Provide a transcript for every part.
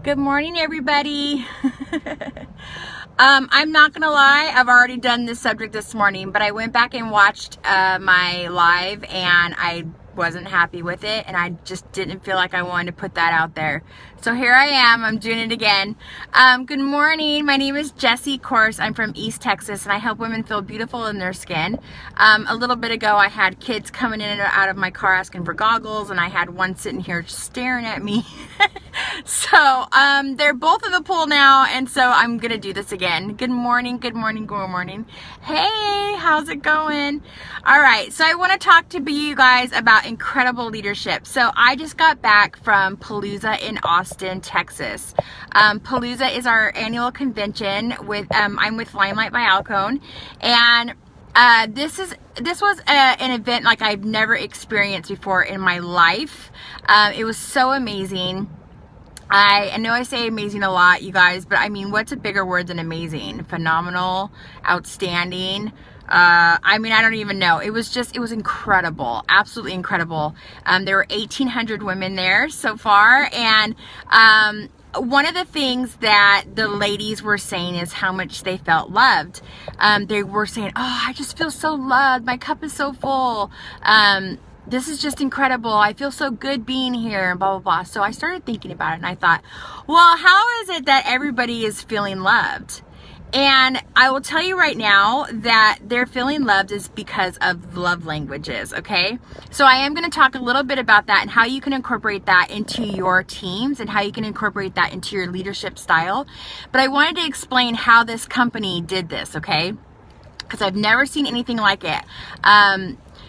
Good morning, everybody. I'm not gonna lie, I've already done this subject this morning, but I went back and watched my live and I wasn't happy with it, and I just didn't feel like I wanted to put that out there. So here I am, I'm doing it again. Good morning, my name is Jessie Course. I'm from East Texas and I help women feel beautiful in their skin. A little bit ago I had kids coming in and out of my car asking for goggles, and I had one sitting here just staring at me. So they're both in the pool now, and so I'm gonna do this again. Good morning, good morning, good morning. Hey, how's it going? All right, so I want to talk to you guys about incredible leadership. So I just got back from Palooza in Austin, Texas. Palooza is our annual convention with I'm with Limelight by Alcone, and this was an event like I've never experienced before in my life. It was so amazing. I know I say amazing a lot, you guys, but I mean, what's a bigger word than amazing? Phenomenal, outstanding. I mean, I don't even know. It was incredible, absolutely incredible. There were 1,800 women there so far, and one of the things that the ladies were saying is how much they felt loved. They were saying, oh, I just feel so loved. My cup is so full. This is just incredible. I feel so good being here, and blah, blah, blah. So I started thinking about it, and I thought, well, how is it that everybody is feeling loved? And I will tell you right now that they're feeling loved is because of love languages, okay? So I am going to talk a little bit about that and how you can incorporate that into your teams and how you can incorporate that into your leadership style. But I wanted to explain how this company did this, okay? Because I've never seen anything like it.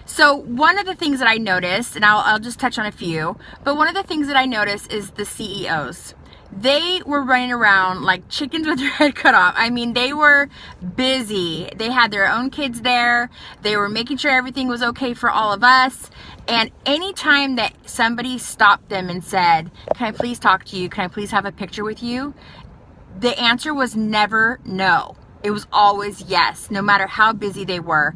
So one of the things that I noticed, and I'll just touch on a few, but one of the things that I noticed is the CEOs. They were running around like chickens with their head cut off. I mean, they were busy. They had their own kids there. They were making sure everything was okay for all of us. And anytime that somebody stopped them and said, can I please talk to you? Can I please have a picture with you? The answer was never no. It was always yes, no matter how busy they were.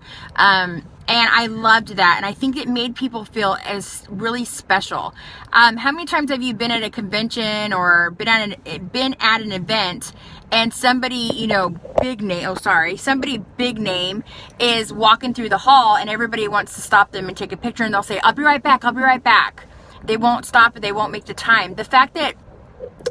And I loved that, and I think it made people feel as really special. How many times have you been at a convention or been at an event, and somebody, you know, somebody big name is walking through the hall, and everybody wants to stop them and take a picture, and they'll say, I'll be right back, I'll be right back. They won't stop it, they won't make the time. The fact that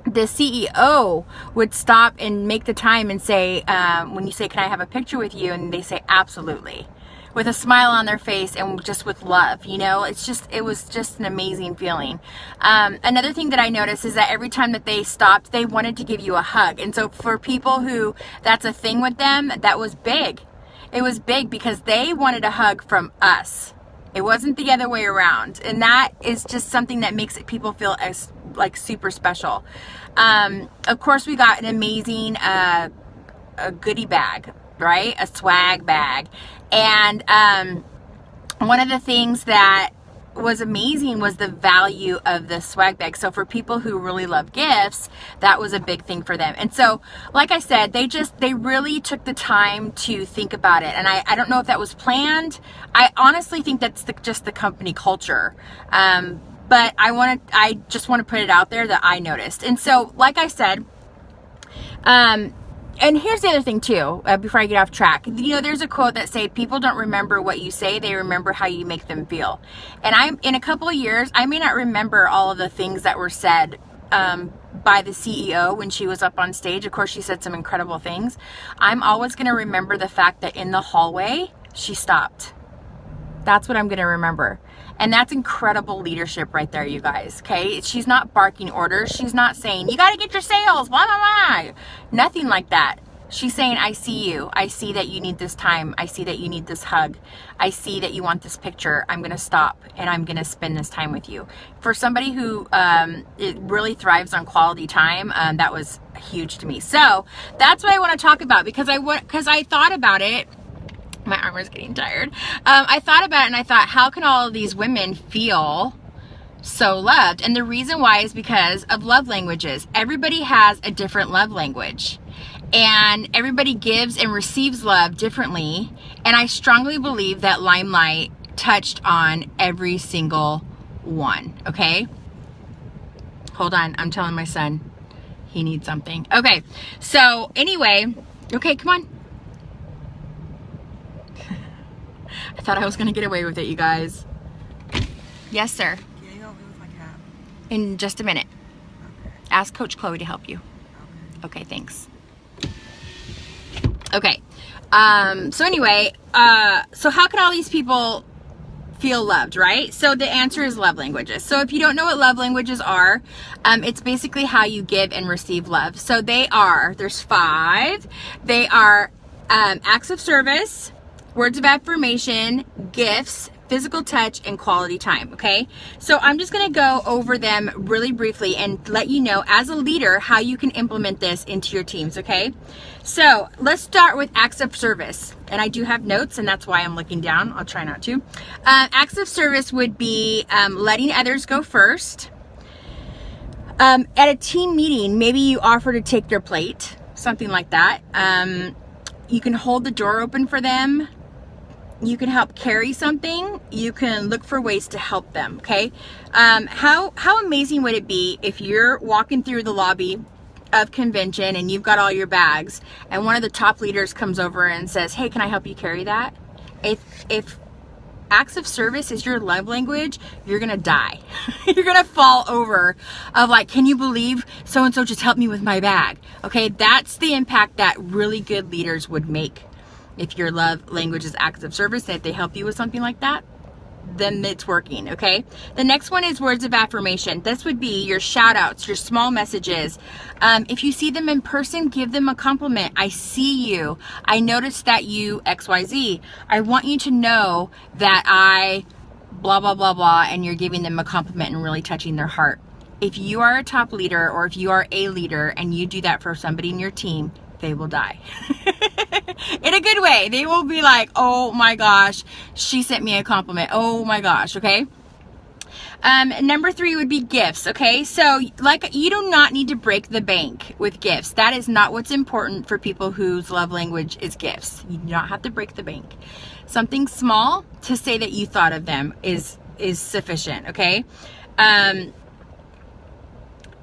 the CEO would stop and make the time and say, when you say, can I have a picture with you? And they say, absolutely, with a smile on their face and just with love, you know, it was just an amazing feeling. Another thing that I noticed is that every time that they stopped, they wanted to give you a hug. And so for people who that's a thing with them, that was big. It was big because they wanted a hug from us. It wasn't the other way around. And that is just something that makes people feel as like super special. Of course, we got an amazing a goodie bag, right? A swag bag. And one of the things that was amazing was the value of the swag bag. So for people who really love gifts, that was a big thing for them. And so, like I said, they really took the time to think about it. And I don't know if that was planned. I honestly think that's just the company culture. But I just want to put it out there that I noticed. And so, like I said, and here's the other thing too, before I get off track. You know, there's a quote that say, people don't remember what you say, they remember how you make them feel. And in a couple of years, I may not remember all of the things that were said by the CEO when she was up on stage. Of course, she said some incredible things. I'm always going to remember the fact that in the hallway, she stopped. That's what I'm going to remember. And that's incredible leadership right there, you guys, okay? She's not barking orders. She's not saying, you got to get your sales, blah, blah, blah. Nothing like that. She's saying, I see you. I see that you need this time. I see that you need this hug. I see that you want this picture. I'm going to stop, and I'm going to spend this time with you. For somebody who it really thrives on quality time, that was huge to me. So that's what I want to talk about, because I thought about it. My arm is getting tired. I thought about it and I thought, how can all of these women feel so loved? And the reason why is because of love languages. Everybody has a different love language, and everybody gives and receives love differently. And I strongly believe that Limelight touched on every single one. Okay, hold on, I'm telling my son He needs something. Okay, so anyway, okay, come on. I thought I was gonna get away with it, you guys. Yes, sir. Can you help me with my cat? In just a minute. Okay. Ask Coach Chloe to help you. Okay. Okay, thanks. Okay, so anyway, so how can all these people feel loved, right? So the answer is love languages. So if you don't know what love languages are, it's basically how you give and receive love. So there's 5. They are acts of service, words of affirmation, gifts, physical touch, and quality time, okay? So I'm just gonna go over them really briefly and let you know as a leader how you can implement this into your teams, okay? So let's start with acts of service. And I do have notes, and that's why I'm looking down. I'll try not to. Acts of service would be letting others go first. At a team meeting, maybe you offer to take their plate, something like that. You can hold the door open for them. You can help carry something. You can look for ways to help them, okay? How amazing would it be if you're walking through the lobby of convention and you've got all your bags and one of the top leaders comes over and says, hey, can I help you carry that? If acts of service is your love language, you're gonna die. You're gonna fall over of like, can you believe so-and-so just helped me with my bag? Okay, that's the impact that really good leaders would make. If your love language is acts of service, and if they help you with something like that, then it's working, okay? The next one is words of affirmation. This would be your shout outs, your small messages. If you see them in person, give them a compliment. I see you. I noticed that you XYZ. I want you to know that I blah, blah, blah, blah, and you're giving them a compliment and really touching their heart. If you are a top leader or if you are a leader and you do that for somebody in your team, they will die. In a good way. They will be like, oh my gosh, she sent me a compliment. Oh my gosh, okay? Number 3 would be gifts, okay? So, like, you do not need to break the bank with gifts. That is not what's important for people whose love language is gifts. You do not have to break the bank. Something small to say that you thought of them is sufficient, okay?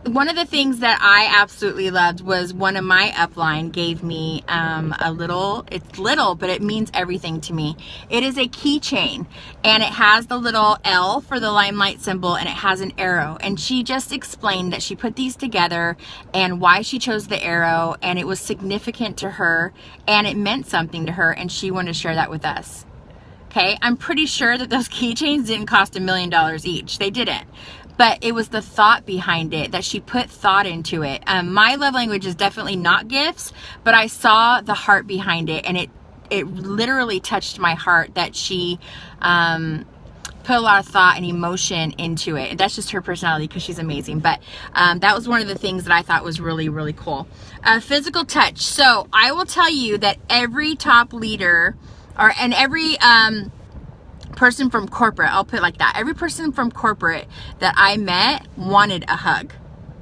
One of the things that I absolutely loved was one of my upline gave me it's little, but it means everything to me. It is a keychain, and it has the little L for the limelight symbol, and it has an arrow. And she just explained that she put these together and why she chose the arrow, and it was significant to her, and it meant something to her, and she wanted to share that with us. Okay, I'm pretty sure that those keychains didn't cost $1 million each. They didn't. But it was the thought behind it, that she put thought into it. My love language is definitely not gifts, but I saw the heart behind it, and it literally touched my heart that she put a lot of thought and emotion into it. And that's just her personality because she's amazing. But that was one of the things that I thought was really, really cool. Physical touch. So I will tell you that every top leader and every person from corporate, I'll put it like that, every person from corporate that I met wanted a hug.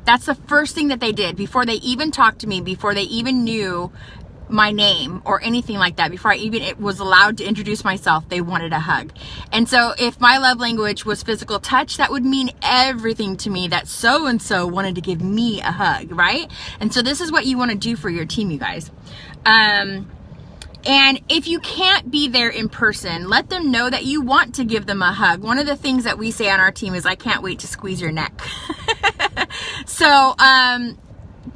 That's the first thing that they did before they even talked to me, before they even knew my name or anything like that, before I even was allowed to introduce myself, they wanted a hug. And so if my love language was physical touch, that would mean everything to me that so-and-so wanted to give me a hug, right? And so this is what you want to do for your team, you guys. And if you can't be there in person, let them know that you want to give them a hug. One of the things that we say on our team is, I can't wait to squeeze your neck. So,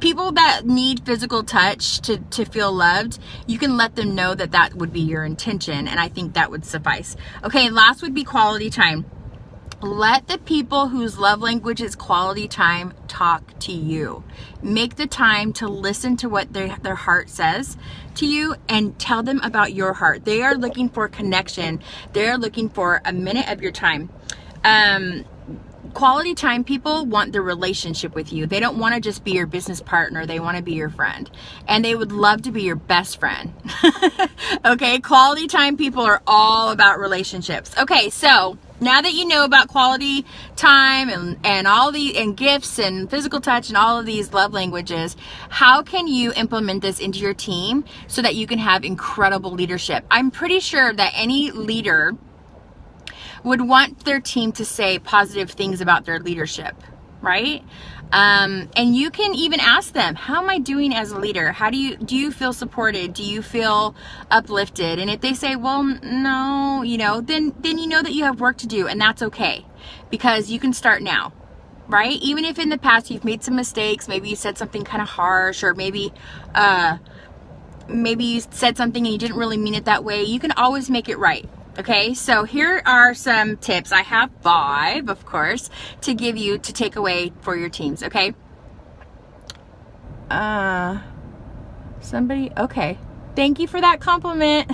people that need physical touch to feel loved, you can let them know that that would be your intention, and I think that would suffice. Okay, last would be quality time. Let the people whose love language is quality time talk to you. Make the time to listen to what their heart says to you and tell them about your heart. They are looking for connection. They're looking for a minute of your time. Quality time people want the relationship with you. They don't want to just be your business partner. They want to be your friend. And they would love to be your best friend. Okay, quality time people are all about relationships. Okay, so now that you know about quality time and all and gifts and physical touch and all of these love languages, how can you implement this into your team so that you can have incredible leadership? I'm pretty sure that any leader would want their team to say positive things about their leadership, right? And you can even ask them, how am I doing as a leader? How do you feel supported? Do you feel uplifted? And if they say, well, no, then you know that you have work to do, and that's okay, because you can start now, right? Even if in the past you've made some mistakes, maybe you said something kind of harsh, or maybe you said something and you didn't really mean it that way, you can always make it right. Okay, so here are some tips. I have 5, of course, to give you to take away for your teams, okay? Okay. Thank you for that compliment.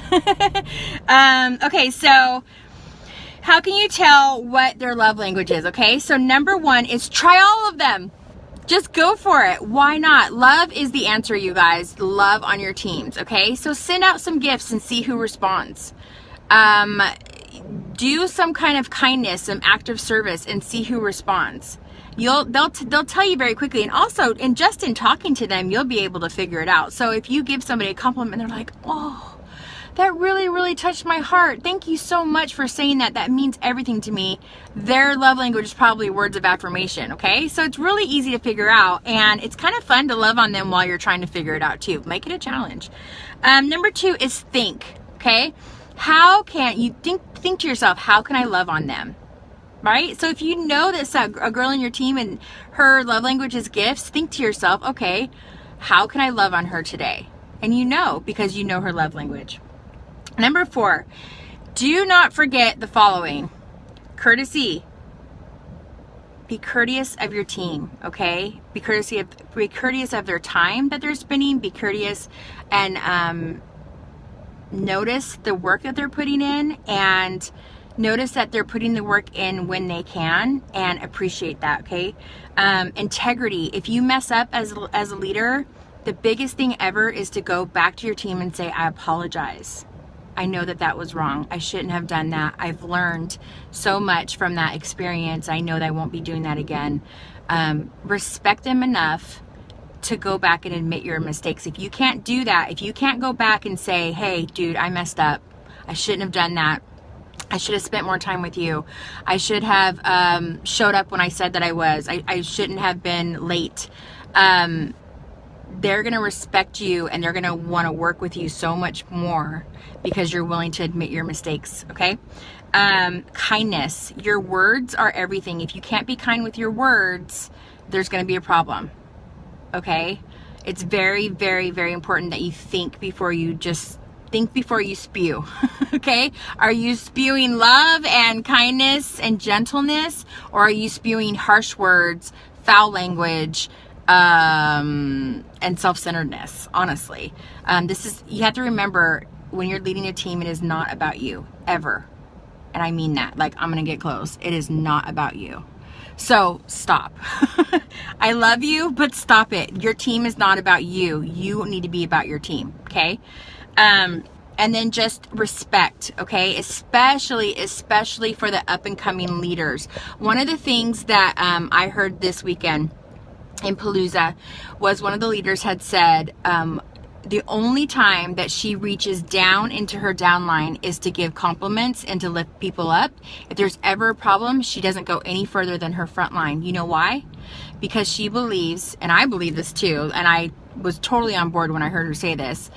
Okay, so how can you tell what their love language is, okay? So number 1 is try all of them. Just go for it. Why not? Love is the answer, you guys. Love on your teams, okay? So send out some gifts and see who responds. Do some kind of kindness, some act of service, and see who responds. They'll tell you very quickly, and also just in talking to them, you'll be able to figure it out. So if you give somebody a compliment, they're like, oh, that really, really touched my heart. Thank you so much for saying that. That means everything to me. Their love language is probably words of affirmation, okay? So it's really easy to figure out, and it's kind of fun to love on them while you're trying to figure it out too. Make it a challenge. Number 2 is think, okay? How can you think to yourself, how can I love on them? Right? So if you know that a girl in your team and her love language is gifts, think to yourself, okay, how can I love on her today? And because you know her love language. Number 4, do not forget the following. Courtesy. Be courteous of your team, okay? Be courteous of their time that they're spending. Be courteous and notice the work that they're putting in, and notice that they're putting the work in when they can, and appreciate that, okay? Integrity. If you mess up as a leader, the biggest thing ever is to go back to your team and say, I apologize. I know that was wrong. I shouldn't have done that. I've learned so much from that experience. I know that I won't be doing that again. Respect them enough to go back and admit your mistakes. If you can't do that, if you can't go back and say, hey, dude, I messed up. I shouldn't have done that. I should have spent more time with you. I should have showed up when I said that I was. I shouldn't have been late. They're going to respect you, and they're going to want to work with you so much more because you're willing to admit your mistakes, okay? Kindness. Your words are everything. If you can't be kind with your words, there's going to be a problem. Okay, it's very, very, very important that you think before you spew. Okay, are you spewing love and kindness and gentleness, or are you spewing harsh words, foul language, and self-centeredness? Honestly, you have to remember, when you're leading a team, it is not about you, ever. And I mean that, like, I'm gonna get close. It is not about you. So stop. I love you, but stop it. Your team is not about you. You need to be about your team, okay? And then just respect, okay? Especially for the up and coming leaders. One of the things that I heard this weekend in Palooza was one of the leaders had said, the only time that she reaches down into her downline is to give compliments and to lift people up. If there's ever a problem, she doesn't go any further than her front line. You know why? Because she believes, and I believe this too, and I was totally on board when I heard her say this,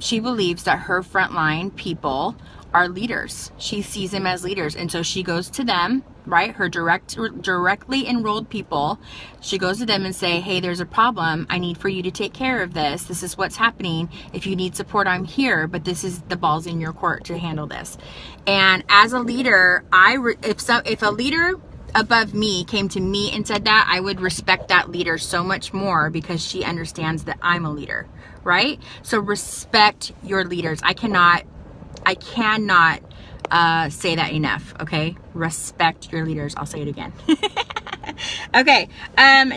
she believes that her frontline people are leaders. She sees them as leaders, and so she goes to them, right? Her directly enrolled people. She goes to them and say, hey, there's a problem. I need for you to take care of this. This is what's happening. If you need support, I'm here, but the ball's in your court to handle this. And as a leader, if a leader above me came to me and said that, I would respect that leader so much more, because she understands that I'm a leader, right? So respect your leaders. I cannot say that enough, okay? Respect your leaders. I'll say it again. Okay,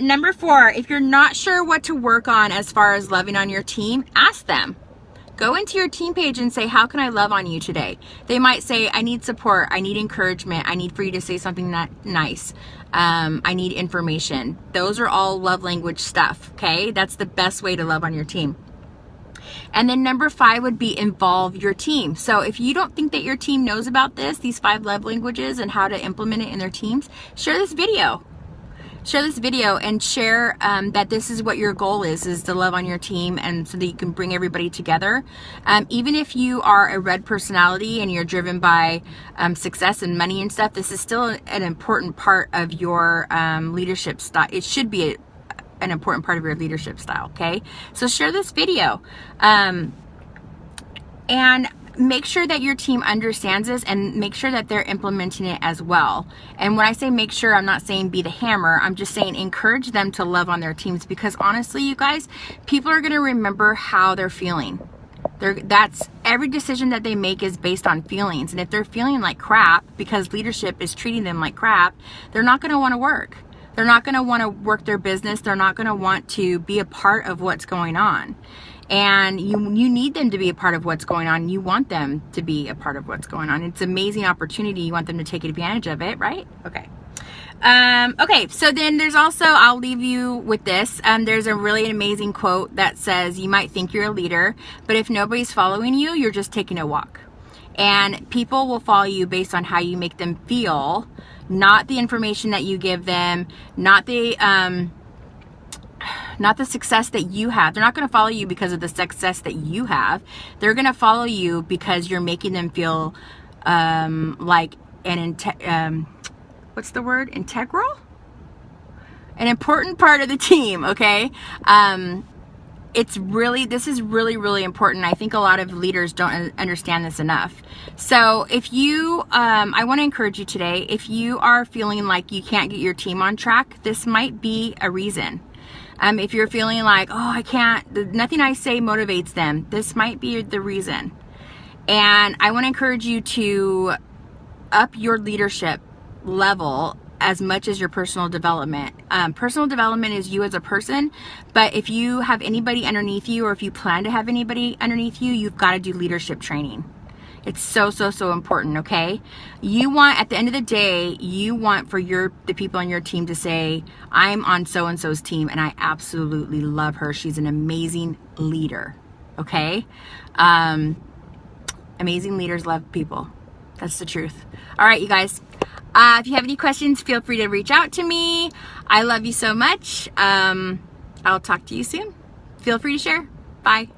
number 4, if you're not sure what to work on as far as loving on your team, ask them. Go into your team page and say, how can I love on you today? They might say, I need support, I need encouragement, I need for you to say something nice, I need information. Those are all love language stuff, okay? That's the best way to love on your team. And then number 5 would be involve your team. So if you don't think that your team knows about these 5 love languages and how to implement it in their teams, share this video. share this video and share that this is what your goal is to love on your team, and so that you can bring everybody together. Even if you are a red personality and you're driven by success and money and stuff, this is still an important part of your leadership style. It should be an important part of your leadership style, okay? So share this video. And make sure that your team understands this, and make sure that they're implementing it as well. And when I say make sure, I'm not saying be the hammer. I'm just saying encourage them to love on their teams, because honestly, you guys, people are going to remember how they're feeling. That's every decision that they make is based on feelings. And if they're feeling like crap because leadership is treating them like crap, they're not going to want to work. They're not going to want to work their business. They're not going to want to be a part of what's going on. And you need them to be a part of what's going on. You want them to be a part of what's going on. It's an amazing opportunity. You want them to take advantage of it, right? Okay. Okay, so then there's also, I'll leave you with this. There's a really amazing quote that says, you might think you're a leader, but if nobody's following you, you're just taking a walk. And people will follow you based on how you make them feel, not the information that you give them, not the success that you have. They're not going to follow you because of the success that you have. They're going to follow you because you're making them feel like what's the word? Integral? An important part of the team, okay? This is really, really important. I think a lot of leaders don't understand this enough. So if you, I want to encourage you today, if you are feeling like you can't get your team on track, this might be a reason. If you're feeling like, oh, I can't, nothing I say motivates them, this might be the reason. And I want to encourage you to up your leadership level as much as your personal development. Personal development is you as a person, but if you have anybody underneath you, or if you plan to have anybody underneath you, you've got to do leadership training. It's so, so, so important, okay? You want, at the end of the day, you want for the people on your team to say, I'm on so-and-so's team and I absolutely love her. She's an amazing leader, okay? Amazing leaders love people. That's the truth. All right, you guys. If you have any questions, feel free to reach out to me. I love you so much. I'll talk to you soon. Feel free to share. Bye.